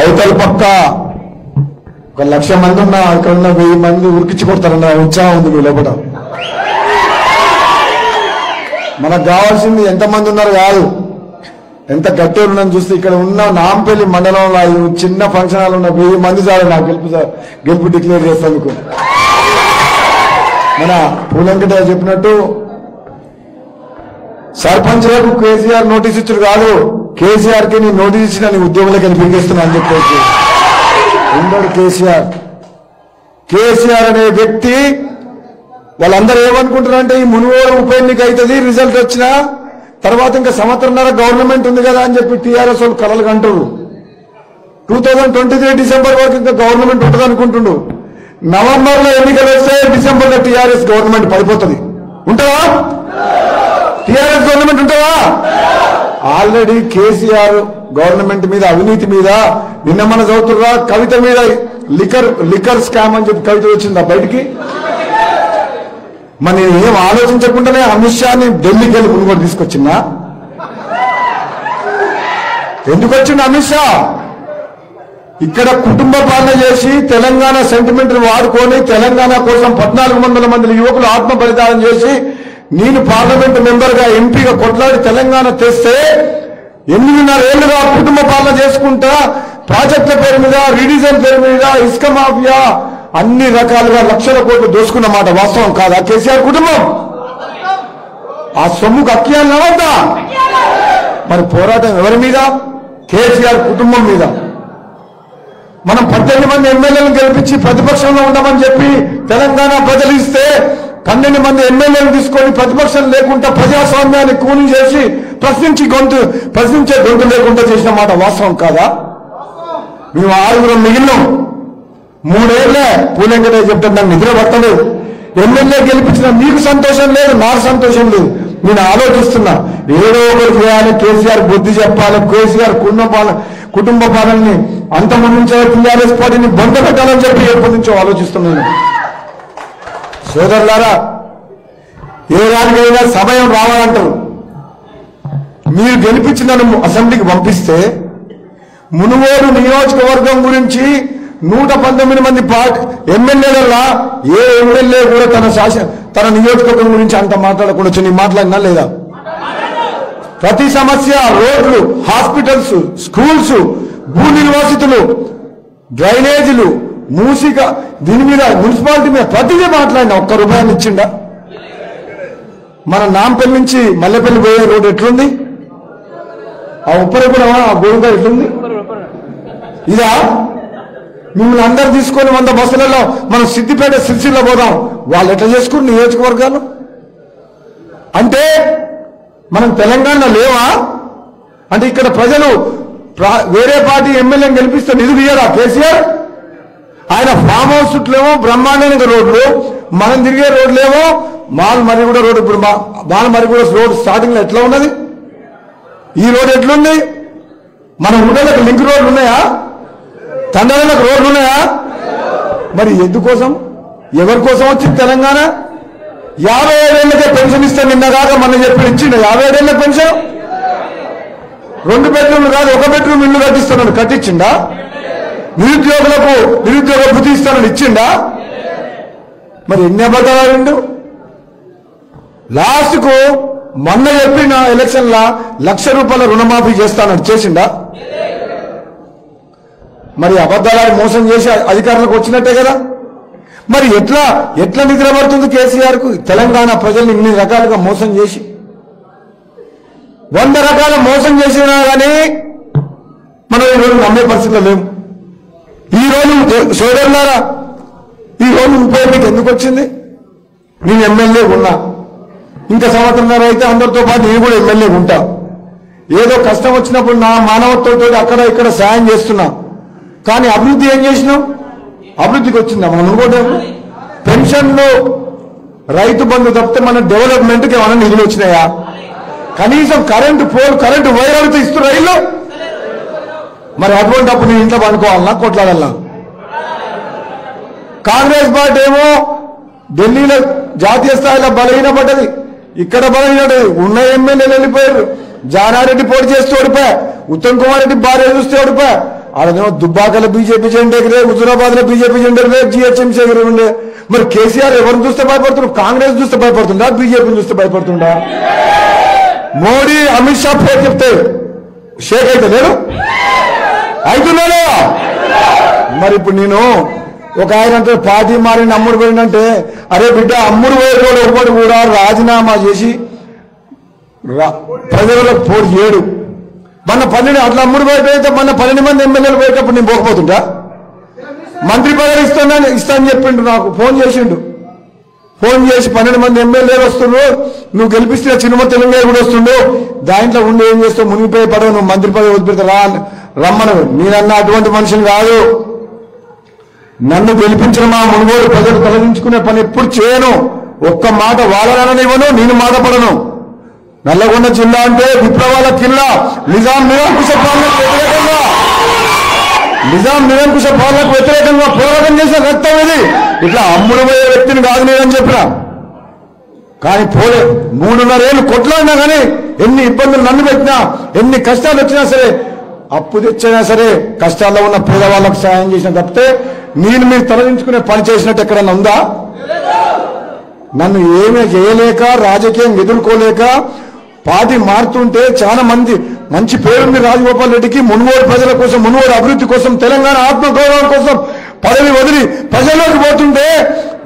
అవతల పక్క 1,00,000 మంది ఉన్నా ఇక్కడ ఉన్న 1000 మంది ఉరికించి కొడతారన్న ఉత్సాహం ఉంది మీ లోపల. మనకు కావాల్సింది ఎంతమంది ఉన్నారు కాదు, ఎంత గట్టిగా ఉన్నదని చూస్తే ఇక్కడ ఉన్న నాంపల్లి మండలంలో చిన్న ఫంక్షన్ హాల్ ఉన్న 1000 మంది చాలు నాకు గెలుపు డిక్లేర్ చేసేందుకు. మన పూలంకట చెప్పినట్టు సర్పంచ్లకు కేసీఆర్ నోటీస్ ఇచ్చారు కాదు, కేసీఆర్ కి నీ నోటీస్ ఇచ్చిన నీ ఉద్యోగులకి పిలిపిస్తున్నా అని చెప్పేసి ఉండడు కేసీఆర్ అనే వ్యక్తి. వాళ్ళందరూ ఏమనుకుంటారంటే ఈ మునుగోడు ఉప ఎన్నిక అవుతుంది, రిజల్ట్ వచ్చినా తర్వాత ఇంకా సంవత్సరంన్నర గవర్నమెంట్ ఉంది కదా అని చెప్పి టీఆర్ఎస్ వాళ్ళు కలలు కంటారు. 2023 డిసెంబర్ వరకు ఇంకా గవర్నమెంట్ ఉంటుంది అనుకుంటుండు. నవంబర్ లో ఎన్నికలు వస్తే డిసెంబర్ లో టీఆర్ఎస్ గవర్నమెంట్ పడిపోతుంది. ఉంటుందా? టీఆర్ఎస్ గవర్నమెంట్ ఉంటుందా? ఆల్రెడీ కేసీఆర్ గవర్నమెంట్ మీద అవినీతి మీద నిన్న మన చదువుతున్నా కవిత మీద లిక్కర్ స్కామ్ అని చెప్పి కవిత వచ్చిందా బయటికి? మరి ఏం ఆలోచించకుండానే అమిత్ షాని ఢిల్లీకి వెళ్ళి మునుగోడు తీసుకొచ్చిందా? ఎందుకు వచ్చింది అమిత్ షా? ఇక్కడ కుటుంబ పాలన చేసి తెలంగాణ సెంటిమెంట్ వాడుకొని తెలంగాణ కోసం 1400 మంది యువకులు ఆత్మ బలిదానం చేసి నేను పార్లమెంట్ మెంబర్ గా ఎంపీగా కొట్లాడి తెలంగాణ తెస్తే 8.5 ఏళ్లుగా కుటుంబ పాలన చేసుకుంటా ప్రాజెక్టుల పేరు మీద, రిడిజన్ పేరు మీద, ఇసుక మాఫియా అన్ని రకాలుగా లక్షల కోట్లు దోసుకున్న మాట వాస్తవం కాదా? కేసీఆర్ కుటుంబం ఆ సొమ్ముకు అక్కియాలు నవ్వద్దా? మరి పోరాటం ఎవరి మీద? కేసీఆర్ కుటుంబం మీద. మనం 18 మంది ఎమ్మెల్యేలను గెలిపించి ప్రతిపక్షంలో ఉండమని చెప్పి తెలంగాణ ప్రజలు ఇస్తే 12 మంది ఎమ్మెల్యేలను తీసుకొని ప్రతిపక్షం లేకుండా ప్రజాస్వామ్యాన్ని కూని చేసి ప్రశ్నించే గొంతు లేకుండా చేసిన మాట వాస్తవం కాదా? మేము 6 మిగిలినాం. 3 ఏళ్లే పూలెంకటే చెప్తాను, నాకు నిద్ర పట్టలేదు. ఎమ్మెల్యే గెలిపించిన మీకు సంతోషం లేదు, నాకు సంతోషం లేదు. నేను ఆలోచిస్తున్నా ఏదో ఒకటి చేయాలి, కేసీఆర్ బుద్ధి చెప్పాలి, కేసీఆర్ కుటుంబ పాలనని అంతమందించే టీఆర్ఎస్ పార్టీని బంద పెట్టాలని చెప్పి ఎప్పటి నుంచో ఆలోచిస్తున్నాను. సోదరులారా, ఏ దానికైనా సమయం రావాలంటారు. మీరు గెలిపించిన అసెంబ్లీకి పంపిస్తే మునుగోడు నియోజకవర్గం గురించి 119 మంది ఎమ్మెల్యేల ఏ ఎమ్మెల్యే కూడా తన నియోజకవర్గం గురించి అంత మాట్లాడకుండా నీ మాట్లాడినా లేదా? ప్రతి సమస్య, రోడ్లు, హాస్పిటల్స్, స్కూల్స్, భూ నిర్వాసితులు, డ్రైనేజీలు, మూసిక, దీని మీద మున్సిపాలిటీ మీద ప్రతిదీ మాట్లాడినా ఒక్క రూపాయలు ఇచ్చిండా? మన నాంపల్లి నుంచి మల్లెపల్లి పోయే రోడ్డు ఎట్లుంది? ఆ ఉప్పరపురమా ఆ గోడుగా ఎట్లుంది? ఇదా? మిమ్మల్ని అందరు తీసుకొని 100 బస్సులలో మనం సిద్దిపేట సిరిసిల్ల పోదాం, వాళ్ళు ఎట్లా చేసుకుని నియోజకవర్గాలు అంటే మనం తెలంగాణలో లేవా? అంటే ఇక్కడ ప్రజలు వేరే పార్టీ ఎమ్మెల్యేని గెలిపిస్తే నిధులు ఇయ్యరా కేసీఆర్? ఆయన ఫామ్ హౌస్ చుట్లేమో బ్రహ్మాండమైన రోడ్లు, మనం తిరిగే రోడ్లేమో మాల్మరిగూడ రోడ్డు. ఇప్పుడు మాల్మరిగూడ రోడ్ స్టార్టింగ్ లో ఎట్లా ఉన్నది? ఈ రోడ్ ఎట్లుంది? మన ఊళ్ళకి లింక్ రోడ్లు ఉన్నాయా? తండాలకు రోడ్లు ఉన్నాయా? మరి ఎందుకోసం, ఎవరి కోసం వచ్చింది తెలంగాణ? 57 ఏళ్లకే పెన్షన్ ఇస్తే నిన్నగాక మన చెప్పి ఇచ్చిండు. 57 ఏళ్ల పెన్షన్ 2 బెడ్రూమ్లు కాదు 1 బెడ్రూమ్ ఇల్లు కట్టిస్తున్నాడు, కట్టించిండా? నిరుద్యోగులకు నిరుద్యోగ భృతి ఇస్తానని ఇచ్చిండా? మరి ఎన్ని అబద్ధాలు? లాస్ట్ కు మొన్న చెప్పిన ఎలక్షన్ లా ₹1,00,000 రుణమాఫీ చేస్తానని చేసిండా? మరి అబద్ధాలు మోసం చేసి అధికారులకు వచ్చినట్టే కదా. మరి ఎట్లా నిద్రపడుతుంది కేసీఆర్ కు? తెలంగాణ ప్రజల్ని ఇన్ని రకాలుగా మోసం చేసి 100 రకాల మోసం చేసినా కానీ మనం ఈరోజు నమ్మే పరిస్థితిలో లేము. ఈరోజు సోదరులారా, ఈరోజు ఉప ఎన్నిక ఎందుకు వచ్చింది? నేను ఎమ్మెల్యే ఉన్నా, ఇంకా సంవత్సరంన్నర అయితే అందరితో పాటు నేను కూడా ఎమ్మెల్యే ఉంటా. ఏదో కష్టం వచ్చినప్పుడు నా మానవత్వంతో అక్కడ ఇక్కడ సాయం చేస్తున్నా. కానీ అభివృద్ధి ఏం చేసినాం? అభివృద్ధికి వచ్చిందా? మనం ఇంకోటి పెన్షన్లు, రైతు బంధు తప్పితే మన డెవలప్మెంట్కి ఏమైనా నిధులు వచ్చినాయా? కనీసం కరెంటు వైర్ అడితే ఇస్తున్నా ఇల్లు. మరి అటువంటి అప్పుడు నేను ఇంట్లో పండుకోవాలన్నా కొట్లాడాలన్నా? కాంగ్రెస్ పార్టీ ఏమో ఢిల్లీలో జాతీయ స్థాయిలో బలహీనపడ్డది, ఇక్కడ బలహీనపడ్డది. ఉన్న ఎమ్మెల్యేలు వెళ్ళిపోయారు. జానారెడ్డి పోటీ చేస్తూ ఓడిపోయా, ఉత్తమ్ కుమార్ రెడ్డి భార్య చూస్తే ఓడిపోయా, ఆడనేమో దుబ్బాకలో బీజేపీ జెండా ఎగిరే, హుజూరాబాద్ లో బీజేపీ జెండా ఎగిరే, జిహెచ్ఎంసీ ఎగిరే ఉండే. మరి కేసీఆర్ ఎవరిని చూస్తే భయపడుతున్నారు? కాంగ్రెస్ చూస్తే భయపడుతుందా, బీజేపీని చూస్తే భయపడుతుందా? మోడీ అమిత్ షా పేరు చెప్తే షేక్ అయితే లేడు, అవుతున్నాడు. మరి ఇప్పుడు నేను ఒక ఆయన అంటే పార్టీ మారిన అమ్ముడు పోయిందంటే, అరే బిడ్డ అమ్ముడు పోయేటోడు ఒకటి కూడా రాజీనామా చేసి ప్రజలకు పోటీ చేయడు. మన 12 అట్లా అమ్ముడు పోయితే మన 12 మంది ఎమ్మెల్యేలు పోయేటప్పుడు నేను పోకపోతుంటా? మంత్రి పదవి ఇస్తానని చెప్పిండు, నాకు ఫోన్ చేసిండు. ఫోన్ చేసి 12 మంది ఎమ్మెల్యేలు వస్తుండ్రు, నువ్వు గెలిపిస్తే చిన్నమ తెలంగాణ కూడా వస్తుండు, దాంట్లో ఉండి ఏం చేస్తావు, మునిగిపోయి పడవు, నువ్వు మంత్రి పదవి వదిలిపెడతా రమ్మను. నేనన్నా అటువంటి మనిషిని కాదు. నన్ను గెలిపించిన మా మునుగోడు ప్రజలు తొలగించుకునే పని ఎప్పుడు చేయను. ఒక్క మాట వాళ్ళనివ్వను, నేను మాట పడను. నల్లగొండ జిల్లా అంటే విప్లవాల కిల్లా. నిజాం నిరంకుశ పాలనకు వ్యతిరేకంగా పోరాటం చేసిన రక్తం ఇది. ఇట్లా అమ్ముడు పోయే వ్యక్తిని కాదు నేనని చెప్పిన. కానీ పోలే 3.5 ఏళ్ళు కొట్లాడినా కానీ ఎన్ని ఇబ్బందులు నన్ను పెట్టినా, ఎన్ని కష్టాలు వచ్చినా సరే, అప్పు తెచ్చినా సరే కష్టాల్లో ఉన్న పేదవాళ్ళకు సాయం చేసిన తప్పితే నేను మీరు తొలగించుకునే పని చేసినట్టు ఎక్కడన్నా ఉందా? నన్ను ఏమీ చేయలేక, రాజకీయం ఎదుర్కోలేక పార్టీ మారుతుంటే చాలా మంది మంచి పేరుంది రాజగోపాల్ రెడ్డికి. మునుగోడు ప్రజల కోసం, మునుగోడు అభివృద్ధి కోసం, తెలంగాణ ఆత్మగౌరవం కోసం పదవి వదిలి ప్రజల్లోకి పోతుంటే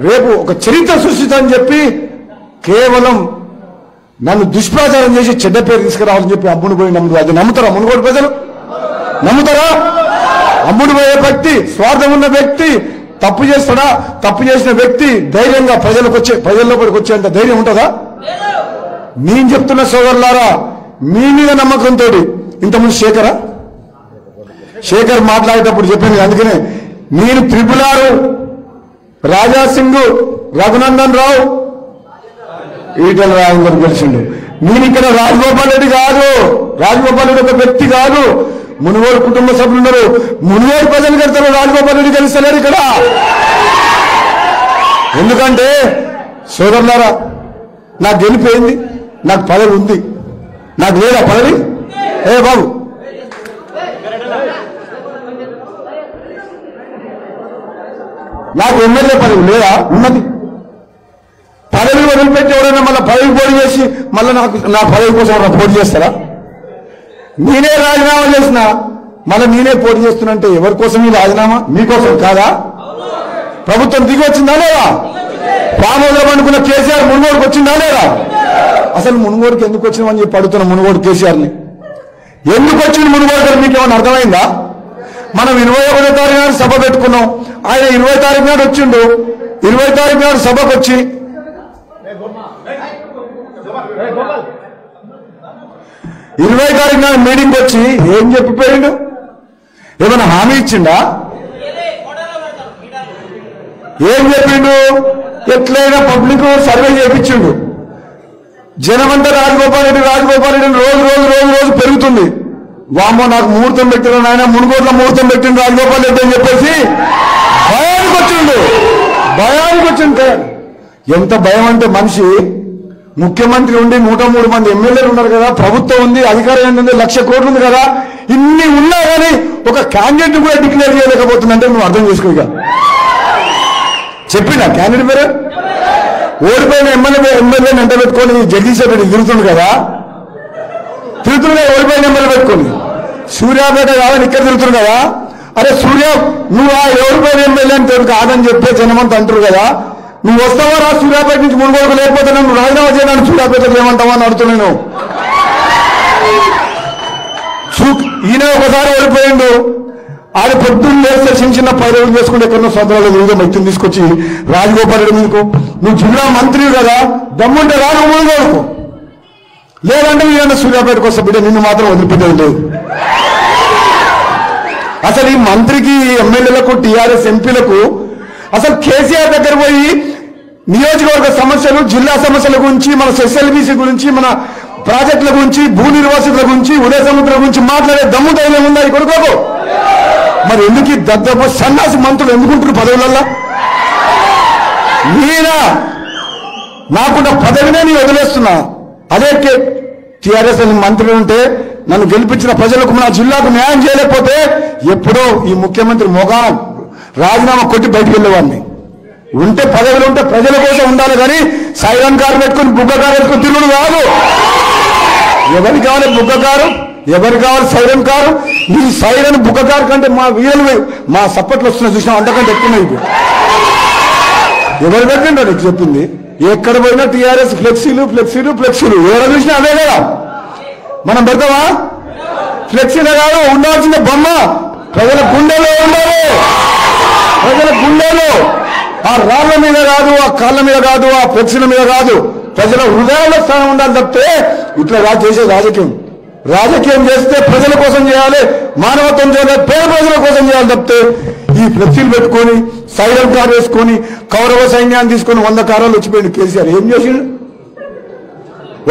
రేపు ఒక చరిత్ర సృష్టించని చెప్పి కేవలం నన్ను దుష్ప్రచారం చేసి చెడ్డ పేరు తీసుకురావాలని చెప్పి అమ్ముడు పోయి నమ్ముతారు. అది నమ్ముతారా మునుగోడు ప్రజలు? నమ్ముతారా? అమ్ముడు పోయే వ్యక్తి, స్వార్థం ఉన్న వ్యక్తి తప్పు చేస్తాడా? తప్పు చేసిన వ్యక్తి ధైర్యంగా ప్రజల్లోకి వచ్చేంత ధైర్యం ఉంటుందా? నేను చెప్తున్న సోదరులారా, మీ మీద నమ్మకంతో ఇంతకుముందు శేఖర్ మాట్లాడేటప్పుడు చెప్పింది. అందుకనే నేను త్రిపులారు, రాజాసింగ్, రఘునందన్ రావు, ఈటల రాజేందర్ గెలిచిండు. నేను ఇక్కడ రాజగోపాల్ రెడ్డి కాదు, రాజగోపాల్ రెడ్డి ఒక వ్యక్తి కాదు, మునుగోడు కుటుంబ సభ్యులు ఉన్నారు. మునుగోడు ప్రజలు కడతారు, రాజగోపాల్ రెడ్డి గెలుస్తలేరు ఇక్కడ. ఎందుకంటే సోదరులారా, నాకు గెలిపోయింది, నాకు పదవి ఉంది, నాకు లేదా పదవి? ఏ బాబు, నాకు ఎమ్మెల్యే పదవి లేదా? ఉన్నది. పదవి వదిలిపెట్టి ఎవరైనా మళ్ళీ పదవి పోటీ చేసి మళ్ళీ నా పదవి కోసం ఎవరైనా పోటీ చేస్తారా? నేనే రాజీనామా చేసిన మళ్ళీ నేనే పోటీ చేస్తున్నంటే ఎవరి కోసం ఈ రాజీనామా? మీకోసం కాదా? ప్రభుత్వం దిగి వచ్చిందా లేదా? పామోదం అనుకున్న కేసీఆర్ మునుగోడుకు వచ్చిందా లేదా? అసలు మునుగోడుకి ఎందుకు వచ్చినామని చెప్పి అడుగుతున్న మునుగోడు కేసీఆర్ని. ఎందుకు వచ్చింది మునుగోడు? మీకు ఏమైనా అర్థమైందా? మనం 21వ తారీఖు నాడు సభ పెట్టుకున్నాం, ఆయన 20వ తారీఖు నాడు వచ్చిండు. 20వ తారీఖు నాడు సభకు వచ్చి 20వ తారీఖు నాడు మీటింగ్ వచ్చి ఏం చెప్పిపోయిండు? ఏమైనా హామీ ఇచ్చిండా? ఏం చెప్పిండు? ఎట్లయినా పబ్లిక్ సర్వే చేయించిండు. జనమంతా రాజగోపాల్ రెడ్డి రోజు పెరుగుతుంది. వామో నాకు ముహూర్తం పెట్టిన ఆయన మునుగోట్ల ముహూర్తం పెట్టిండు రాజగోపాల్ రెడ్డి అని చెప్పేసి భయానికి వచ్చింది. ఎంత భయం అంటే మనిషి ముఖ్యమంత్రి ఉండి 103 మంది ఎమ్మెల్యేలు ఉన్నారు కదా, ప్రభుత్వం ఉంది, అధికారం ఏంటంటే 1,00,000 కోట్లు ఉంది కదా, ఇన్ని ఉన్నా కానీ ఒక క్యాండిడేట్ కూడా డిక్లేర్ చేయలేకపోతుందంటే నువ్వు అర్థం చేసుకోగా. చెప్పినా క్యాండిడేట్ పేరు? ఓడిపోయిన ఎమ్మెల్యేని ఎంట పెట్టుకొని జగదీష్ రెడ్డి తిరుగుతుంది కదా, తిరుగుతుండే ఓడిపోయిన ఎమ్మెల్యే పెట్టుకొని. సూర్యాపేట కాదని ఇక్కడ తిరుగుతుంది కదా. అరే సూర్య, నువ్వు ఆ ఓడిపోయిన ఎమ్మెల్యే అని తెలుగు కాదని చెప్పే జనమంతా అంటారు కదా, నువ్వు వస్తావా రా సూర్యాపేట నుంచి మునుగోడుకు, లేకపోతే నన్ను రాజీనామా చేయడానికి సూర్యాపేటకు ఏమంటావా అని అడుగుతున్నాను. ఈయన ఒకసారి ఓడిపోయిండు, ఆడ పొద్దున్న లేస్తే చిన్న పైరవులు చేసుకుంటే ఎక్కడో సొంతలో వివిధ వ్యక్తిని తీసుకొచ్చి రాజగోపాల్ రెడ్డి మీదకు, నువ్వు జిల్లా మంత్రి కదా, దమ్ముంటే రా నువ్వు మునుగోడుకు, లేదంటే ఈయన సూర్యాపేటకు వస్తా బిడ్డ, నిన్ను మాత్రం వదిలిపెట్టేది లేదు. అసలు ఈ మంత్రికి, ఎమ్మెల్యేలకు, టీఆర్ఎస్ ఎంపీలకు అసలు కేసీఆర్ దగ్గర పోయి నియోజకవర్గ సమస్యలు, జిల్లా సమస్యల గురించి, మన ఎస్ఎల్బీసీ గురించి, మన ప్రాజెక్టుల గురించి, భూ నిర్వాసితుల గురించి, ఉదయ సముద్రం గురించి మాట్లాడే దమ్ము ధైర్యం ఉందా ఈ కొడుకోకు? మరి ఎందుకు దద్దపు సన్నాసి మంత్రులు ఎందుకుంటారు పదవులల్లా? నేనా నాకున్న పదవినే నీ వదిలేస్తున్నా. అదే టీఆర్ఎస్ మంత్రులు ఉంటే నన్ను గెలిపించిన ప్రజలకు నా జిల్లాకు న్యాయం చేయలేకపోతే ఎప్పుడో ఈ ముఖ్యమంత్రి మొగాన్ రాజీనామా కొట్టి బయటికి వెళ్ళేవాడిని. ఉంటే పదవులు ఉంటే ప్రజల కోసం ఉండాలి కానీ సైరన్ కారు పెట్టుకుని బుగ్గ కారు పెట్టుకుని తిరుగుడు కాదు. ఎవరికి కావాలి బుగ్గ కారు, ఎవరికి కావాలి సైరన్ కారు? నీ సైరన్ బుగ్గ కారు కంటే మా వీళ్ళు మా సప్పట్లు వస్తున్నా చూసినా అంతకంటే ఎక్కువ. ఎవరు పెట్టండి నీకు చెప్పింది? ఎక్కడ పోయినా టీఆర్ఎస్ ఫ్లెక్సీలు ఫ్లెక్సీలు ఫ్లెక్సీలు ఎవరు చూసినా అదే కదా. మనం పెడతామా? ఫ్లెక్సీలే కాదు, ఉండాల్సిన బొమ్మ ప్రజల గుండెలో ఉండాలి. ప్రజల గుండెలో ఆ రాళ్ల మీద కాదు, ఆ కాళ్ళ మీద కాదు, ఆ ఫ్లెక్సీల మీద కాదు, ప్రజల హృదయాల్లో స్థానం ఉండాలి తప్పితే ఇట్లా చేసే రాజకీయం చేస్తే ప్రజల కోసం చేయాలి, మానవత్వం చేయాలి, పేద ప్రజల కోసం చేయాలి తప్పితే ఈ ఫ్లెక్సీలు పెట్టుకొని సైరన్ కారు వేసుకొని కౌరవ సైన్యాన్ని తీసుకొని 100 కారాలు వచ్చిపోయింది కేసీఆర్. ఏం చేసిండు?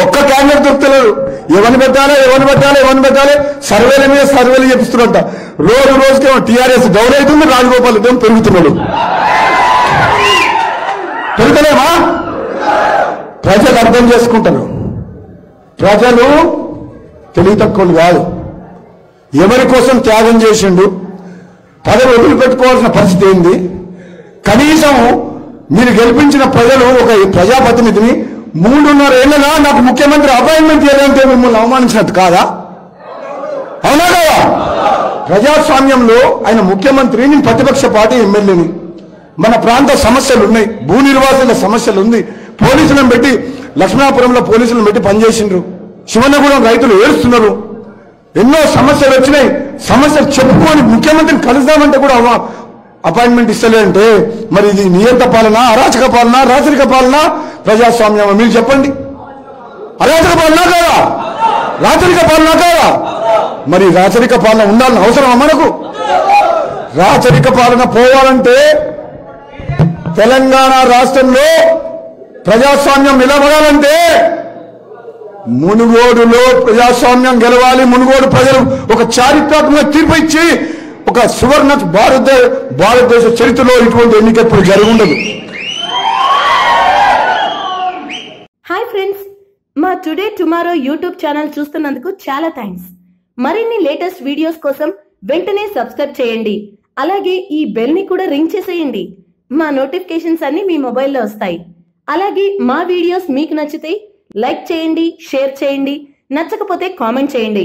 ఒక్క క్యాండిడేట్ దొరుకుతలేరు. ఎవరిని పెట్టాలి సర్వేల మీద సర్వేలు చేపిస్తున్నట్ట. రోజుకేమో టీఆర్ఎస్ డౌన్ అవుతుంది, రాజగోపాల్ రెడ్డి పెరుగుతున్నాడు. పెరుగుతలేమా? ప్రజలు అర్థం చేసుకుంటారు. ప్రజలు తెలివి తక్కువలు కాదు. ఎవరి కోసం త్యాగం చేసిండు, పదవి వదిలిపెట్టుకోవాల్సిన పరిస్థితి ఏంది? కనీసం మీరు గెలిపించిన ప్రజలు ఒక ప్రజాప్రతినిధిని 3.5 ఏళ్ళగా నాకు ముఖ్యమంత్రి అపాయింట్మెంట్ చేయాలంటే మిమ్మల్ని అవమానించినట్టు కాదా? అవునా కదా? ప్రజాస్వామ్యంలో ఆయన ముఖ్యమంత్రి, నేను ప్రతిపక్ష పార్టీ ఎమ్మెల్యేని. మన ప్రాంత సమస్యలు ఉన్నాయి, భూ నిర్వాసుల సమస్యలు ఉంది. పోలీసులను పెట్టి లక్ష్మణాపురంలో పోలీసులను పెట్టి పనిచేసిండ్రు. శివనగూడెం రైతులు ఏడుస్తున్నారు. ఎన్నో సమస్యలు వచ్చినాయి. సమస్యలు చెప్పుకొని ముఖ్యమంత్రిని కలుద్దామంటే కూడా అపాయింట్మెంట్ ఇస్తలేదంటే మరి ఇది నియంత పాలన, అరాచక పాలన, రాచరిక పాలన, ప్రజాస్వామ్యం? మీరు చెప్పండి. అరాచక పాలన కాదా? రాచరిక పాలన కాదా? మరి రాచరిక పాలన ఉండాలని అవసరమా మనకు? రాచరిక పాలన పోవాలంటే తెలంగాణ రాష్ట్రంలో ప్రజాస్వామ్యం నిలబడాలంటే మునుగోడులో ప్రజాస్వామ్యం గెలవాలి. మునుగోడు ప్రజలు ఒక చారిత్రాత్మక తీర్పు ఇచ్చి ఒక సువర్ణ భారతదేశ చరిత్రలో ఇటువంటి ఎన్నిక ఎప్పుడు జరుగుండదు. హాయ్ ఫ్రెండ్స్, మా టుడే టుమారో యూట్యూబ్ ఛానల్ చూస్తున్నందుకు చాలా థ్యాంక్స్. మరిన్ని లేటెస్ట్ వీడియోస్ కోసం వెంటనే సబ్స్క్రైబ్ చేయండి. అలాగే ఈ బెల్ ని కూడా రింగ్ చేసేయండి. మా నోటిఫికేషన్స్ అన్ని మీ మొబైల్లో వస్తాయి. అలాగే మా వీడియోస్ మీకు నచ్చితే లైక్ చేయండి, షేర్ చేయండి, నచ్చకపోతే కామెంట్ చేయండి.